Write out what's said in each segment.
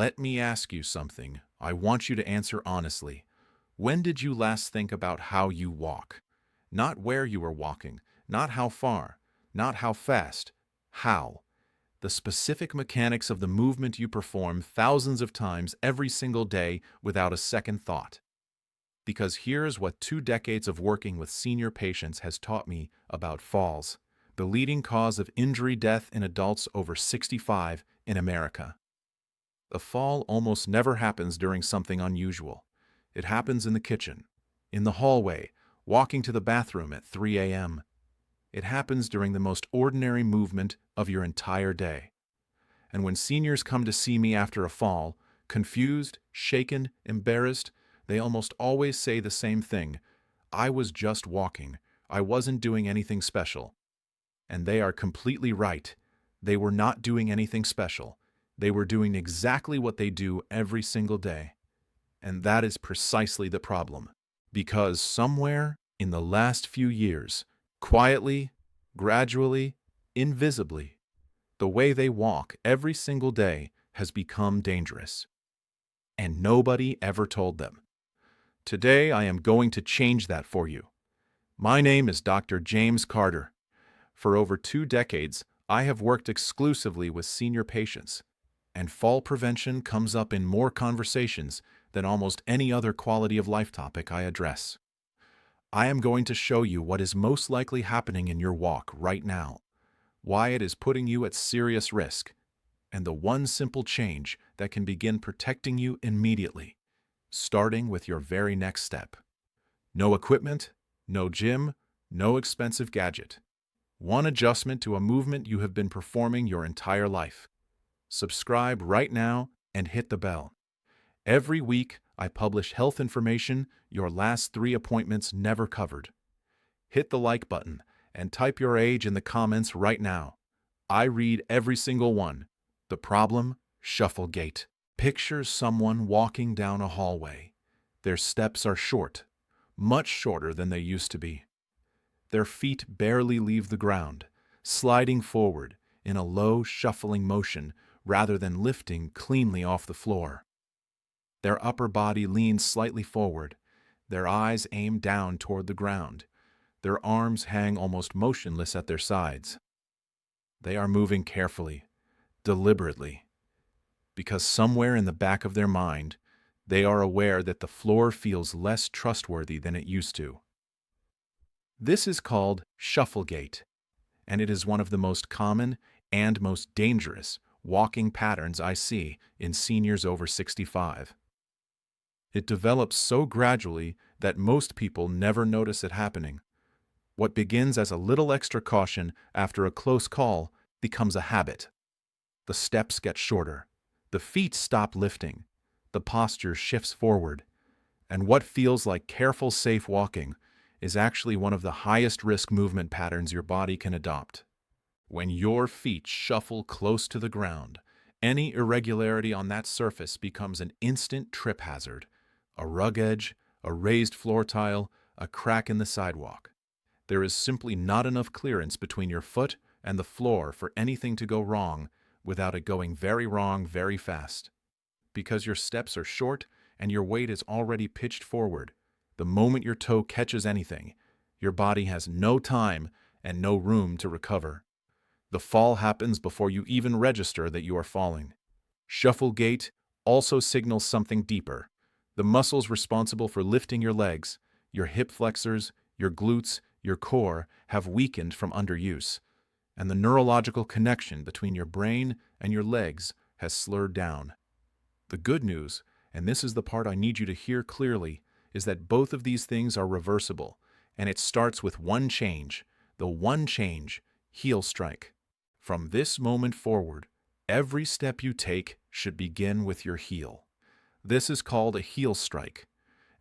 Let me ask you something. I want you to answer honestly. When did you last think about how you walk? Not where you are walking, not how far, not how fast. How? The specific mechanics of the movement you perform thousands of times every single day without a second thought. Because here's what 2 decades of working with senior patients has taught me about falls, the leading cause of injury death in adults over 65 in America. A fall almost never happens during something unusual. It happens in the kitchen, in the hallway, walking to the bathroom at 3 a.m. It happens during the most ordinary movement of your entire day. And when seniors come to see me after a fall, confused, shaken, embarrassed, they almost always say the same thing. I was just walking. I wasn't doing anything special. And they are completely right. They were not doing anything special. They were doing exactly what they do every single day. And that is precisely the problem. Because somewhere in the last few years, quietly, gradually, invisibly, the way they walk every single day has become dangerous. And nobody ever told them. Today, I am going to change that for you. My name is Dr. James Carter. For over 2 decades, I have worked exclusively with senior patients, and fall prevention comes up in more conversations than almost any other quality of life topic I address. I am going to show you what is most likely happening in your walk right now, why it is putting you at serious risk, and the one simple change that can begin protecting you immediately, starting with your very next step. No equipment, no gym, no expensive gadget. One adjustment to a movement you have been performing your entire life. Subscribe right now and hit the bell. Every week, I publish health information your last 3 appointments never covered. Hit the like button and type your age in the comments right now. I read every single one. The problem? Shuffle gait. Picture someone walking down a hallway. Their steps are short, much shorter than they used to be. Their feet barely leave the ground, sliding forward in a low, shuffling motion rather than lifting cleanly off the floor. Their upper body leans slightly forward, their eyes aim down toward the ground, their arms hang almost motionless at their sides. They are moving carefully, deliberately, because somewhere in the back of their mind, they are aware that the floor feels less trustworthy than it used to. This is called shuffle gait, and it is one of the most common and most dangerous walking patterns I see in seniors over 65. It develops so gradually that most people never notice it happening. What begins as a little extra caution after a close call becomes a habit. The steps get shorter, the feet stop lifting, the posture shifts forward, and what feels like careful, safe walking is actually one of the highest risk movement patterns your body can adopt. When your feet shuffle close to the ground, any irregularity on that surface becomes an instant trip hazard. A rug edge, a raised floor tile, a crack in the sidewalk. There is simply not enough clearance between your foot and the floor for anything to go wrong without it going very wrong very fast. Because your steps are short and your weight is already pitched forward, the moment your toe catches anything, your body has no time and no room to recover. The fall happens before you even register that you are falling. Shuffle gait also signals something deeper. The muscles responsible for lifting your legs, your hip flexors, your glutes, your core have weakened from underuse, and the neurological connection between your brain and your legs has slurred down. The good news, and this is the part I need you to hear clearly, is that both of these things are reversible, and it starts with one change, the one change, heel strike. From this moment forward, every step you take should begin with your heel. This is called a heel strike,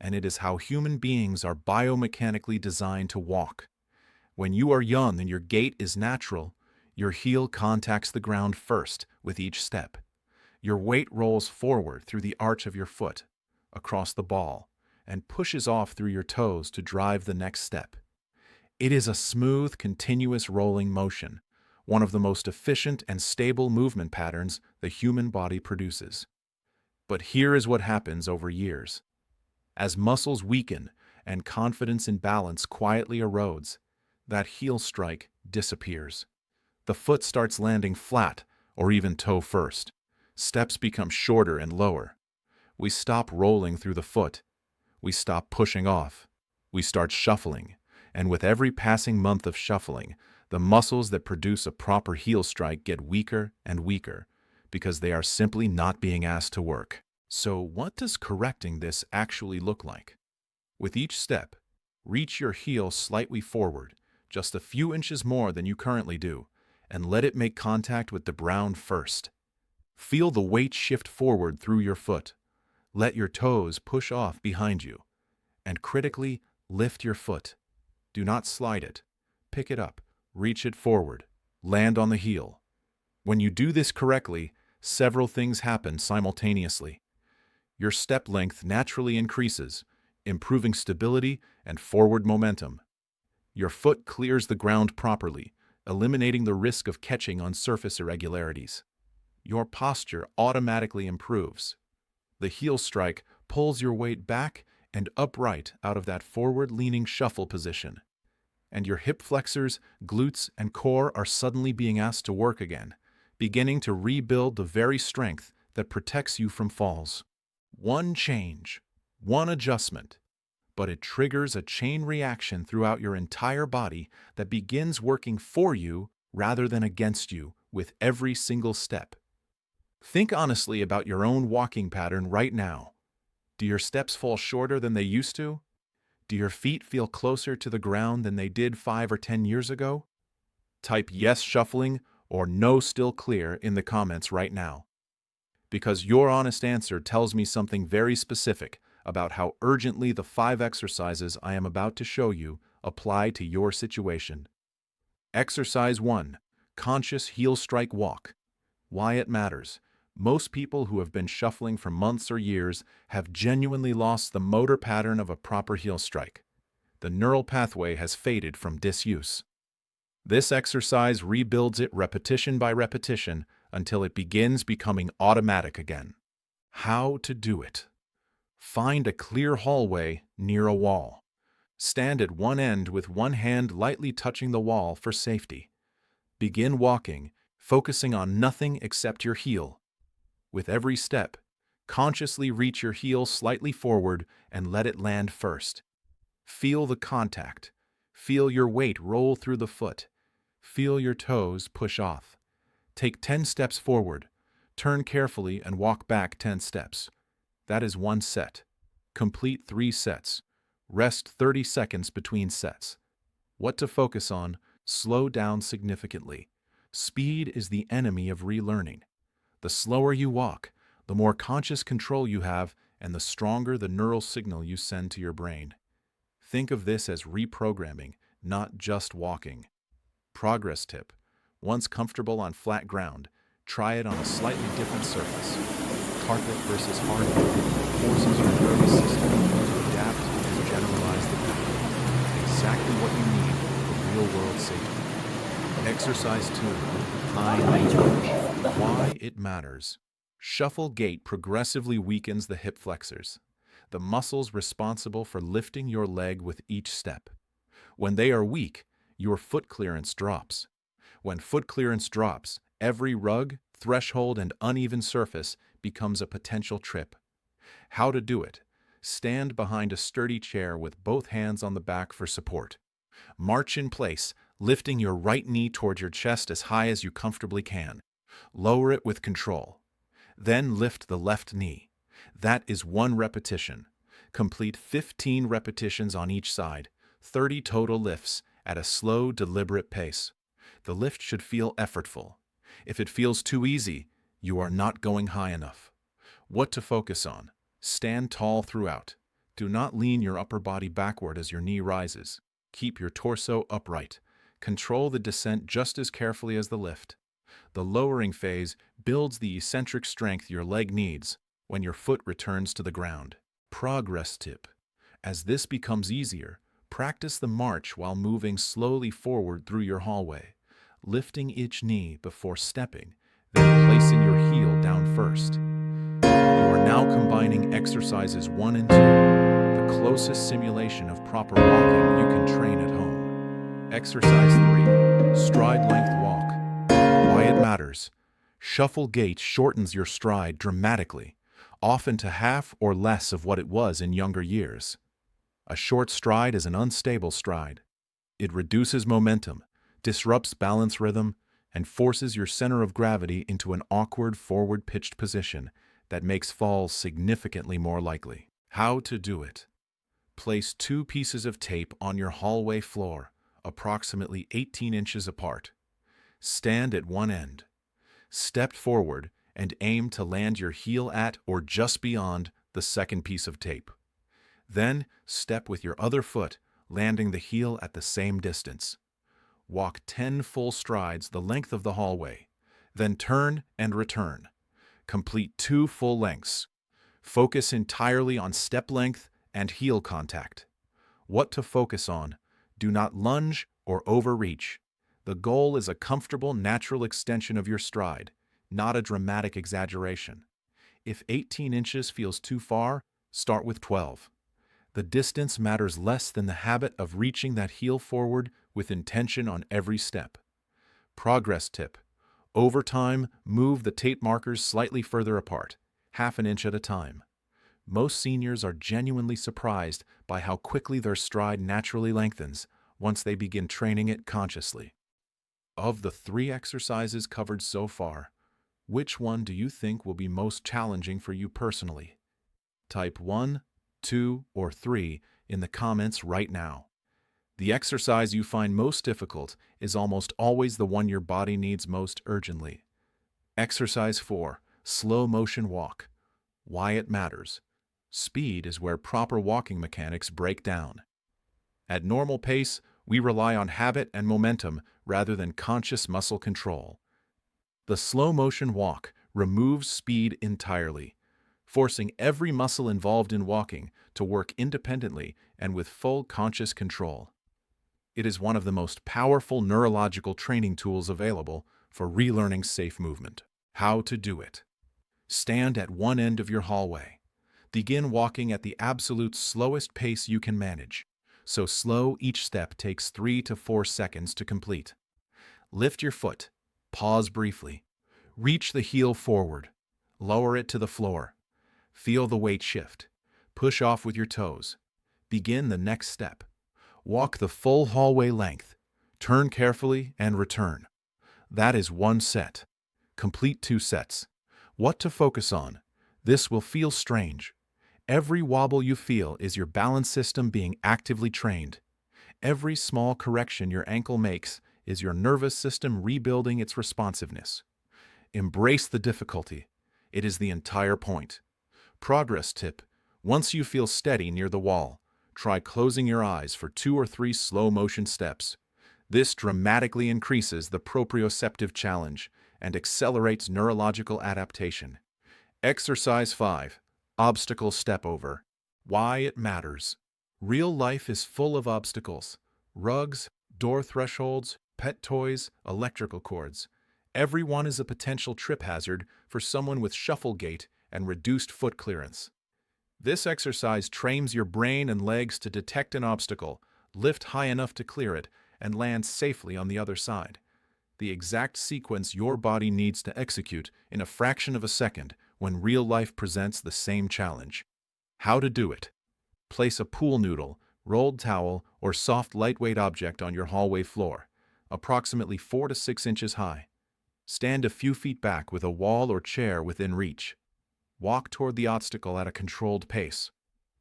and it is how human beings are biomechanically designed to walk. When you are young and your gait is natural, your heel contacts the ground first with each step. Your weight rolls forward through the arch of your foot, across the ball, and pushes off through your toes to drive the next step. It is a smooth, continuous rolling motion, one of the most efficient and stable movement patterns the human body produces. But here is what happens over years. As muscles weaken and confidence in balance quietly erodes, that heel strike disappears. The foot starts landing flat or even toe first. Steps become shorter and lower. We stop rolling through the foot. We stop pushing off. We start shuffling. And with every passing month of shuffling, the muscles that produce a proper heel strike get weaker and weaker because they are simply not being asked to work. So what does correcting this actually look like? With each step, reach your heel slightly forward, just a few inches more than you currently do, and let it make contact with the ground first. Feel the weight shift forward through your foot. Let your toes push off behind you. And critically, lift your foot. Do not slide it. Pick it up. Reach it forward. Land on the heel. When you do this correctly, several things happen simultaneously. Your step length naturally increases, improving stability and forward momentum. Your foot clears the ground properly, eliminating the risk of catching on surface irregularities. Your posture automatically improves. The heel strike pulls your weight back and upright out of that forward-leaning shuffle position. And your hip flexors, glutes, and core are suddenly being asked to work again, beginning to rebuild the very strength that protects you from falls. One change, one adjustment, but it triggers a chain reaction throughout your entire body that begins working for you rather than against you with every single step. Think honestly about your own walking pattern right now. Do your steps fall shorter than they used to? Do your feet feel closer to the ground than they did 5 or 10 years ago? Type yes shuffling or no still clear in the comments right now. Because your honest answer tells me something very specific about how urgently the 5 exercises I am about to show you apply to your situation. Exercise 1. Conscious heel strike walk. Why it matters. Most people who have been shuffling for months or years have genuinely lost the motor pattern of a proper heel strike. The neural pathway has faded from disuse. This exercise rebuilds it repetition by repetition until it begins becoming automatic again. How to do it? Find a clear hallway near a wall. Stand at one end with one hand lightly touching the wall for safety. Begin walking, focusing on nothing except your heel. With every step, consciously reach your heel slightly forward and let it land first. Feel the contact. Feel your weight roll through the foot. Feel your toes push off. Take 10 steps forward. Turn carefully and walk back 10 steps. That is one set. Complete 3 sets. Rest 30 seconds between sets. What to focus on? Slow down significantly. Speed is the enemy of relearning. The slower you walk, the more conscious control you have, and the stronger the neural signal you send to your brain. Think of this as reprogramming, not just walking. Progress tip. Once comfortable on flat ground, try it on a slightly different surface. Carpet versus hardwood forces your nervous system to adapt and generalize the pattern. Exactly what you need for real-world safety. Exercise 2. High knee lunge. Why it matters. Shuffle gait progressively weakens the hip flexors, the muscles responsible for lifting your leg with each step. When they are weak, your foot clearance drops. When foot clearance drops, every rug, threshold, and uneven surface becomes a potential trip. How to do it? Stand behind a sturdy chair with both hands on the back for support. March in place, lifting your right knee toward your chest as high as you comfortably can. Lower it with control. Then lift the left knee. That is 1 repetition. Complete 15 repetitions on each side, 30 total lifts at a slow, deliberate pace. The lift should feel effortful. If it feels too easy, you are not going high enough. What to focus on? Stand tall throughout. Do not lean your upper body backward as your knee rises. Keep your torso upright. Control the descent just as carefully as the lift. The lowering phase builds the eccentric strength your leg needs when your foot returns to the ground. Progress tip. As this becomes easier, practice the march while moving slowly forward through your hallway, lifting each knee before stepping, then placing your heel down first. You are now combining exercises 1 and 2, the closest simulation of proper walking you can train at home. Exercise 3, stride length walk. Why it matters. Shuffle gait shortens your stride dramatically, often to half or less of what it was in younger years. A short stride is an unstable stride. It reduces momentum, disrupts balance rhythm, and forces your center of gravity into an awkward forward-pitched position that makes falls significantly more likely. How to do it. Place 2 pieces of tape on your hallway floor, approximately 18 inches apart. Stand at one end. Step forward and aim to land your heel at or just beyond the second piece of tape. Then step with your other foot, landing the heel at the same distance. Walk 10 full strides the length of the hallway, then turn and return. Complete 2 full lengths. Focus entirely on step length and heel contact. What to focus on: do not lunge or overreach. The goal is a comfortable, natural extension of your stride, not a dramatic exaggeration. If 18 inches feels too far, start with 12. The distance matters less than the habit of reaching that heel forward with intention on every step. Progress tip. Over time, move the tape markers slightly further apart, half an inch at a time. Most seniors are genuinely surprised by how quickly their stride naturally lengthens once they begin training it consciously. Of the 3 exercises covered so far, which one do you think will be most challenging for you personally? Type 1, 2, or 3 in the comments right now. The exercise you find most difficult is almost always the one your body needs most urgently. Exercise 4, slow motion walk. Why it matters. Speed is where proper walking mechanics break down. At normal pace, we rely on habit and momentum rather than conscious muscle control. The slow motion walk removes speed entirely, forcing every muscle involved in walking to work independently and with full conscious control. It is one of the most powerful neurological training tools available for relearning safe movement. How to do it. Stand at one end of your hallway. Begin walking at the absolute slowest pace you can manage. So slow each step takes 3 to 4 seconds to complete. Lift your foot. Pause briefly. Reach the heel forward. Lower it to the floor. Feel the weight shift. Push off with your toes. Begin the next step. Walk the full hallway length. Turn carefully and return. That is 1 set. Complete 2 sets. What to focus on? This will feel strange. Every wobble you feel is your balance system being actively trained. Every small correction your ankle makes is your nervous system rebuilding its responsiveness. Embrace the difficulty. It is the entire point. Progress tip. Once you feel steady near the wall, try closing your eyes for 2 or 3 slow motion steps. This dramatically increases the proprioceptive challenge and accelerates neurological adaptation. Exercise 5. Obstacle step over. Why it matters. Real life is full of obstacles. Rugs, door thresholds, pet toys, electrical cords. Everyone is a potential trip hazard for someone with shuffle gait and reduced foot clearance. This exercise trains your brain and legs to detect an obstacle, lift high enough to clear it, and land safely on the other side. The exact sequence your body needs to execute in a fraction of a second when real life presents the same challenge. How to do it. Place a pool noodle, rolled towel, or soft lightweight object on your hallway floor, approximately 4 to 6 inches high. Stand a few feet back with a wall or chair within reach. Walk toward the obstacle at a controlled pace.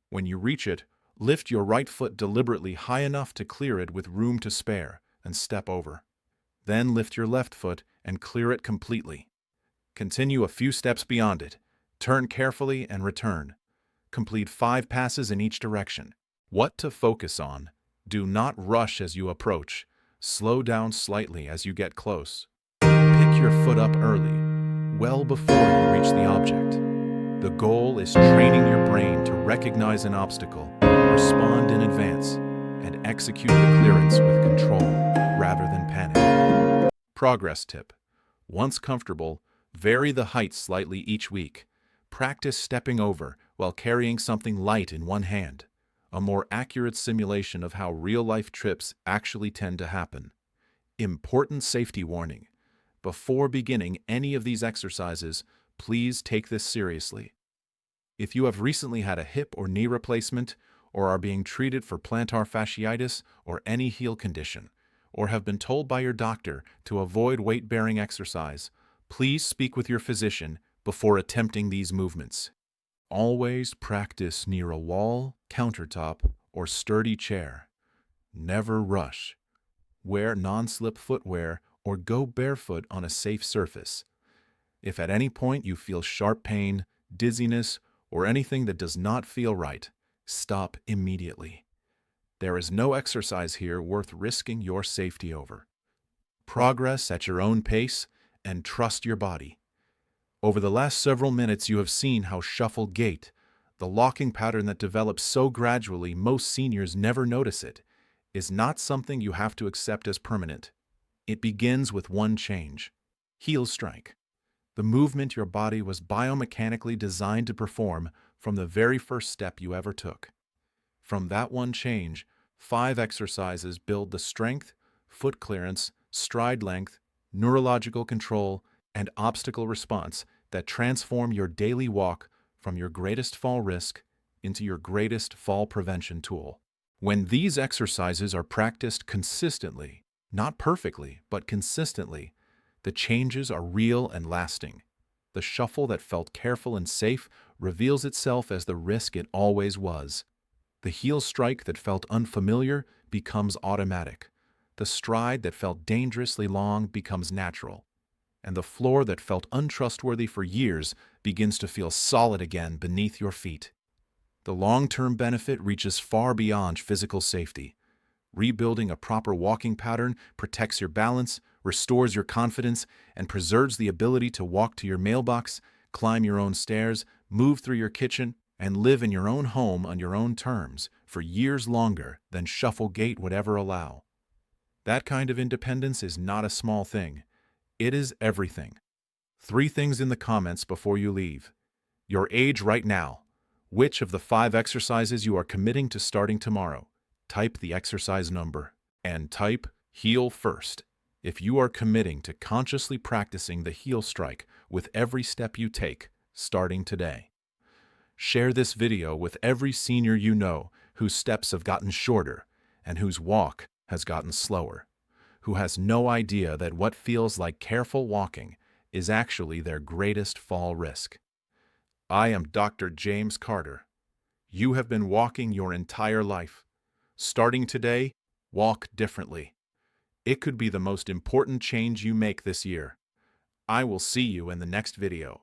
When you reach it, lift your right foot deliberately high enough to clear it with room to spare and step over. Then lift your left foot and clear it completely. Continue a few steps beyond it. Turn carefully and return. Complete 5 passes in each direction. What to focus on. Do not rush as you approach. Slow down slightly as you get close. Pick your foot up early, well before you reach the object. The goal is training your brain to recognize an obstacle, respond in advance, and execute the clearance with control rather than panic. Progress tip. Once comfortable, vary the height slightly each week. Practice stepping over while carrying something light in one hand, a more accurate simulation of how real-life trips actually tend to happen. Important safety warning. Before beginning any of these exercises, please take this seriously. If you have recently had a hip or knee replacement, or are being treated for plantar fasciitis or any heel condition, or have been told by your doctor to avoid weight-bearing exercise, please speak with your physician before attempting these movements. Always practice near a wall, countertop, or sturdy chair. Never rush. Wear non-slip footwear or go barefoot on a safe surface. If at any point you feel sharp pain, dizziness, or anything that does not feel right, stop immediately. There is no exercise here worth risking your safety over. Progress at your own pace and trust your body. Over the last several minutes, you have seen how shuffle gait, the locking pattern that develops so gradually most seniors never notice it, is not something you have to accept as permanent. It begins with one change: heel strike. The movement your body was biomechanically designed to perform from the very first step you ever took. From that one change, 5 exercises build the strength, foot clearance, stride length, neurological control, and obstacle response that transform your daily walk from your greatest fall risk into your greatest fall prevention tool. When these exercises are practiced consistently, not perfectly, but consistently, the changes are real and lasting. The shuffle that felt careful and safe reveals itself as the risk it always was. The heel strike that felt unfamiliar becomes automatic. The stride that felt dangerously long becomes natural. And the floor that felt untrustworthy for years begins to feel solid again beneath your feet. The long-term benefit reaches far beyond physical safety. Rebuilding a proper walking pattern protects your balance, restores your confidence, and preserves the ability to walk to your mailbox, climb your own stairs, move through your kitchen, and live in your own home on your own terms for years longer than shuffle gait would ever allow. That kind of independence is not a small thing. It is everything. 3 things in the comments before you leave. Your age right now. Which of the 5 exercises you are committing to starting tomorrow? Type the exercise number. And type heel first if you are committing to consciously practicing the heel strike with every step you take, starting today. Share this video with every senior you know whose steps have gotten shorter and whose walk has gotten slower, who has no idea that what feels like careful walking is actually their greatest fall risk. I am Dr. James Carter. You have been walking your entire life. Starting today, walk differently. It could be the most important change you make this year. I will see you in the next video.